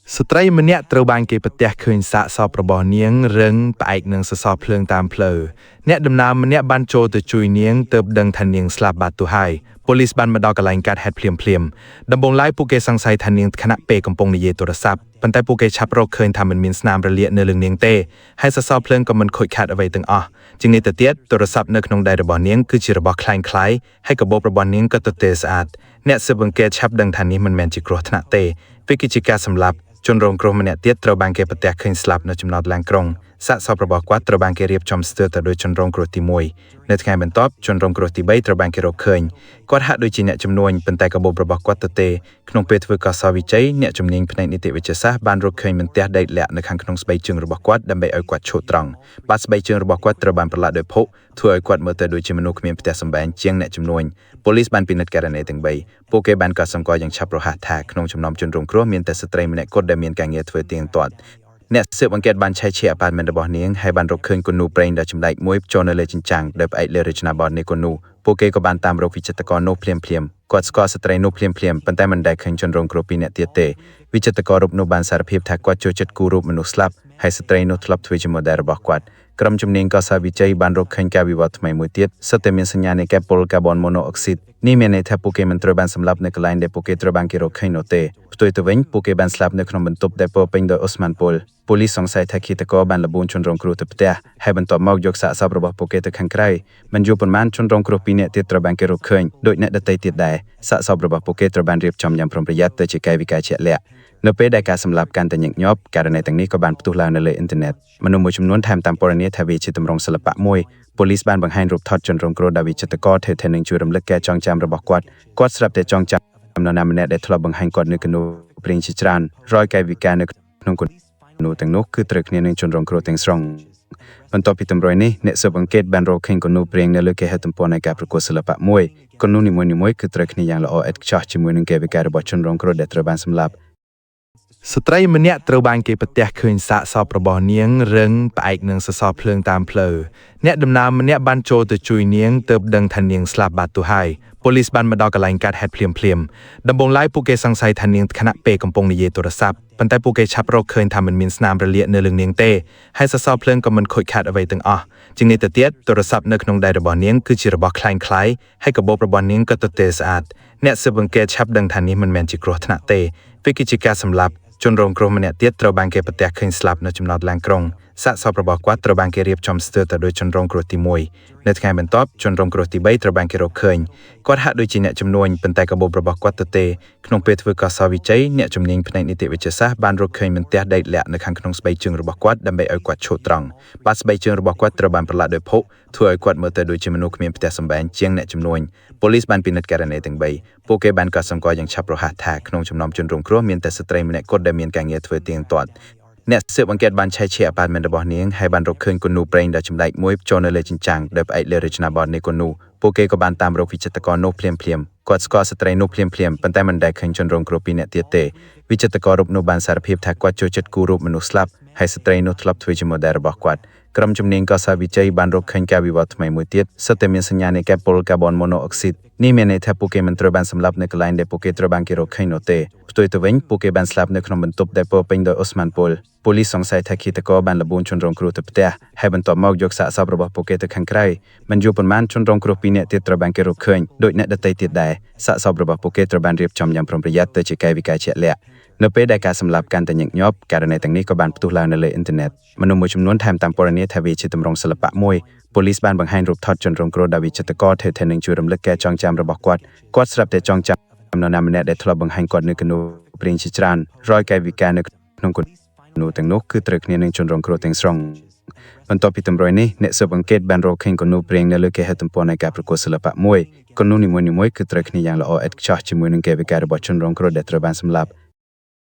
ស្ត្រីម្នាក់ត្រូវបានគេប្រទះឃើញសាកសពរបស់នាងរឹងផ្អែកនឹងសសរភ្លើងតាមផ្លូវអ្នកដំណើរម្នាក់បានចូលទៅជួយនាងទើបដឹងថានាងស្លាប់បាត់ទៅហើយប៉ូលីសបានមកដល់កន្លែងកើតហេតុភ្លាមដំបូងឡើយពួកគេសង្ស័យថានាងខណៈពេលកំពុងនិយាយទូរស័ព្ទប៉ុន្តែពួកគេឆាប់រកឃើញថាមិនមានស្នាមរលាកនៅលើនាងទេហើយសសរភ្លើងក៏មិនខូចខាតអ្វីទាំងអស់ជាងនេះទៅទៀតទូរស័ព្ទនៅក្នុងដៃរបស់នាងគឺជារបស់คล้ายៗហើយកាបូបរបស់នាងក៏ទទេស្អាតអ្នកស៊ើបអង្កេតឆាប់ដឹងថានេះមិនមែនជាគ្រោះថ្នាក់ទេវាគឺជាការសម្លាប់ជនរងគ្រោះម្នាក់ទៀតត្រូវបានគេប្រទះឃើញស្លាប់នៅចំណតឡានក្រុងសាកសពរបស់គាត់ត្រូវបានគេរៀបចំស្ទើរទៅដោយជនរងគ្រោះទី1នៅថ្ងៃបន្ទាប់ជនរងគ្រោះទី3ត្រូវបានគេរកឃើញគាត់ហាក់ដូចជាអ្នកជំនួញប៉ុន្តែកាបូបរបស់គាត់ទៅទេក្នុងពេលធ្វើកសោវិជ័យអ្នកជំនាញផ្នែកនីតិវិទ្យាសាស្ត្របានរកឃើញមន្ទះដែកលាក់នៅខាងក្នុងស្បែកជើងរបស់គាត់ដើម្បីឲ្យគាត់ឈរត្រង់បាតស្បែកជើងរបស់គាត់ត្រូវបានប្រឡាក់ដោយភក់ធ្វើឲ្យគាត់មើលទៅដូចជាមនុស្សគ្មានផ្ទះសម្បែងជាងអ្នកជំនួញប៉ូលីសបានពិនិត្យករណីទាំង3ពួកគេបានកត់សម្គាល់យ៉ាងឆាប់រហ័សថាក្នុងចំណោមជនរងគ្រោះមានតែស្ត្រីម្នាក់គត់ដែលមានការងារធ្វើទៀងទាត់អ្នកស៊ើបអង្កេតបានឆែកឆៀកអាប៉ាតមិនរបស់នាងហើយបានរកឃើញគំនូប្រេងដ៏ចម្លែកមួយចូលនៅលើជញ្ជាំងដែលផ្អែកលើរចនាបថនៃគំនូពួកគេក៏បានតាមរកវិចិត្រករនោះភ្លាមគាត់ស្គាល់ស្ត្រីនោះភ្លាមប៉ុន្តែមិនដែលឃើញជនរងគ្រោះពីរនាក់ទៀតទេវិចិត្រកររូបនោះបានសារភាពថាគាត់ចូលចិត្តគូររូបមនុស្សស្លាប់ហើយស្ត្រីនោះធ្លាប់ធ្វើជា model របស់គាត់ក្រុមជំនាញកសាវិជ័យបានរកឃើញការវិវត្តថ្មីមួយទៀតសុទ្ធតែមានសញ្ញានៃការពុលកាបូនម៉ូណូអុកស៊ីតនេះមានន័យថាពួកគេមិនត្រូវបានសម្លាប់នៅកន្លែងដែលពួកគេត្រូវបានគេរកឃើញនោះទេផ្ទុយទៅវិញពួកគេបានស្លាប់នៅក្នុងបន្ទប់ដែលពោរពេញដោយអូស្មန်ពុលប៉ូលីសសង្ស័យថាឃាតករបានលបួនជនរងគ្រោះទៅផ្ទះហើយបន្ទាប់មកយកសាកសពរបស់ពួកគេទៅខាងក្រៅមិនយូរប៉ុន្មានជនរងគ្រោះ2នាក់ទៀតត្រូវបានគេរកឃើញដោយអ្នកដទៃទៀតដែរសាកសពរបស់ពួកគេត្រូវបានរៀបចំយ៉ាងប្រុងប្រយ័ត្នទៅជាកាយវិការជាក់លាក់នៅពេលដែលការសម្លាប់កាន់តែញឹកញាប់ករណីទាំងនេះក៏បានផ្ទុះឡើងនៅលើអ៊ីនធឺណិតមនុស្សមួយចំនួនថែមតាមពណ៌នាថាវាជាទម្រង់សិល្បៈមួយប៉ូលីសបានបង្ហាញរូបថតជនរងគ្រោះដែលវិចិត្រករថេរនឹងជួយរំលឹកការចងចាំរបស់គាត់ស្រាប់តែចងចាំនរណាម្នាក់ដែលធ្លាប់បង្ហាញគាត់នៅគំនូព្រាងជាច្រើនរយកាយវិការនៅក្នុងគំនូទាំងនោះគឺត្រូវគ្នានឹងជនរងគ្រោះទាំងស្រុងបន្ទាប់ពីទម្រង់នេះអ្នកស៊ើបអង្កេតបានរកឃើញគំនូព្រាងនៅលើគេហទំព័រនៃការប្រកួតសិល្បៈមួយគំនូនីមួយៗគឺត្រូវគ្នាយ៉ាងល្អឥតខ្ចោះជាមួយនឹងកាយវិការរបស់ជនរងគ្រោះដែលត្រូវបានសម្លាប់ស្ត្រីម្នាក់ត្រូវបានគេប្រទះឃើញសាកសពរបស់នាងរឹងផ្អែកនឹងសសរភ្លើងតាមផ្លូវអ្នកដំណើរម្នាក់បានចូលទៅជួយនាងទើបដឹងថានាងស្លាប់បាត់ទៅហើយប៉ូលីសបានមកដល់កន្លែងកើតហេតុភ្លាមដំបូងឡើយពួកគេសង្ស័យថានាងខណៈពេលកំពុងនិយាយទូរស័ព្ទប៉ុន្តែពួកគេឆាប់រកឃើញថាមិនមានស្នាមរលាកនៅលើនាងទេហើយសសរភ្លើងក៏មិនខូចខាតអ្វីទាំងអស់ជាងនេះទៅទៀតទូរស័ព្ទនៅក្នុងដៃរបស់នាងគឺជារបស់คล้ายៗហើយកាបូបរបស់នាងក៏ទទេស្អាតអ្នកស៊ើបអង្កេតឆាប់ដឹងថានេះមិនមែនជាគ្រោះថ្នាក់ទេវាគឺជាការសម្លាប់ជនរងគ្រោះម្នាក់ទៀតត្រូវបានគេប្រទះឃើញស្លាប់នៅចំណតឡានក្រុងសាកសពរបស់គាត់ត្រូវបានគេរៀបចំស្ទើរទៅដោយជនរងគ្រោះទី1នៅថ្ងៃបន្ទាប់ជនរងគ្រោះទី3ត្រូវបានគេរកឃើញគាត់ហាក់ដូចជាអ្នកជំនួញប៉ុន្តែកាបូបរបស់គាត់ទៅទេក្នុងពេលធ្វើកសោវិជ័យអ្នកជំនាញផ្នែកនីតិវិទ្យាសាស្ត្របានរកឃើញមន្ទះដែកលាក់នៅខាងក្នុងស្បែកជើងរបស់គាត់ដើម្បីឲ្យគាត់ឈរត្រង់បាតស្បែកជើងរបស់គាត់ត្រូវបានប្រឡាក់ដោយភក់ធ្វើឲ្យគាត់មើលទៅដូចជាមនុស្សគ្មានផ្ទះសម្បែងជាងអ្នកជំនួញប៉ូលីសបានពិនិត្យករណីទាំង3ពួកគេបានកត់សម្គាល់យ៉ាងឆាប់រហ័សថាក្នុងចំណោមជនរងគ្រោះមានតែស្ត្រីម្នាក់គត់ដែលមានការងារធ្វើទៀងទាត់អ្នកស៊ើបអង្កេតបានឆែកឆៀកអាប៉ាតមិនរបស់នាងហើយបានរកឃើញគំនូប្រេងដ៏ចម្លែកមួយចូលនៅលើជញ្ជាំងដែលផ្អែកលើរចនាបថនៃគំនូពួកគេក៏បានតាមរកវិចិត្រករនោះភ្លាមគាត់ស្គាល់ស្ត្រីនោះភ្លាមប៉ុន្តែមិនដែលឃើញជនរងគ្រោះពីរនាក់ទៀតទេវិចិត្រកររូបនោះបានសារភាពថាគាត់ចូលចិត្តគូររូបមនុស្សស្លាប់ហើយស្ត្រីនោះធ្លាប់ធ្វើជា model របស់គាត់ក្រុមជំនាញកសាវិជ័យបានរកឃើញការវិវត្តថ្មីមួយទៀតសុទ្ធតែមានសញ្ញានៃការពុលកាបូនម៉ូណូអុកស៊ីតនេះមានន័យថាពួកគេមិនត្រូវបានសម្លាប់នៅកន្លែងដែលពួកគេត្រូវបានគេរកឃើញនោះទេផ្ទុយទៅវិញពួកគេបានស្លាប់នៅក្នុងបន្ទប់ដែលពោរពេញដោយអូស្មန်ពុលប៉ូលីសសង្ស័យថាឃាតករបានលបួនជនរងគ្រោះទៅផ្ទះហើយបន្ទាប់មកយកសាកសពរបស់ពួកគេទៅខាងក្រៅមិនយូរប៉ុន្មានជនរងគ្រោះ2នាក់ទៀតត្រូវបានគេរកឃើញដោយអ្នកដទៃទៀតដែរសាកសពរបស់ពួកគេត្រូវបានរៀបចំយ៉ាងប្រុងប្រយ័ត្នទៅជាកាយវិការជាក់លាក់នៅពេលដែលការសម្លាប់កាន់តែញឹកញាប់ករណីទាំងនេះក៏បានផ្ទុះឡើងនៅលើអ៊ីនធឺណិតមនុស្សមួយចំនួនថែមតាមពណ៌នាថាវាជាទម្រង់សិល្បៈមួយប៉ូលីសបានបង្ហាញរូបថតជនរងគ្រោះដែលវិចិត្រករថេរនឹងជួយរំលឹកការចងចាំរបស់គាត់ស្រាប់តែចងចាំនរណាម្នាក់ដែលធ្លាប់បង្ហាញគាត់នៅគំនូព្រាងជាច្រើនរយកាយវិការនៅក្នុងគំនូទាំងនោះគឺត្រូវគ្នានឹងជនរងគ្រោះទាំងស្រុងបន្ទាប់ពីទម្រង់នេះអ្នកស៊ើបអង្កេតបានរកឃើញគំនូព្រាងនៅលើគេហទំព័រនៃការប្រកួតសិល្បៈមួយគំនូនីមួយៗគឺត្រូវគ្នាយ៉ាងល្អឥតខ្ចោះជាមួយនឹងកាយវិការរបស់ជនរងគ្រោះដែលត្រូវបានសម្លាប់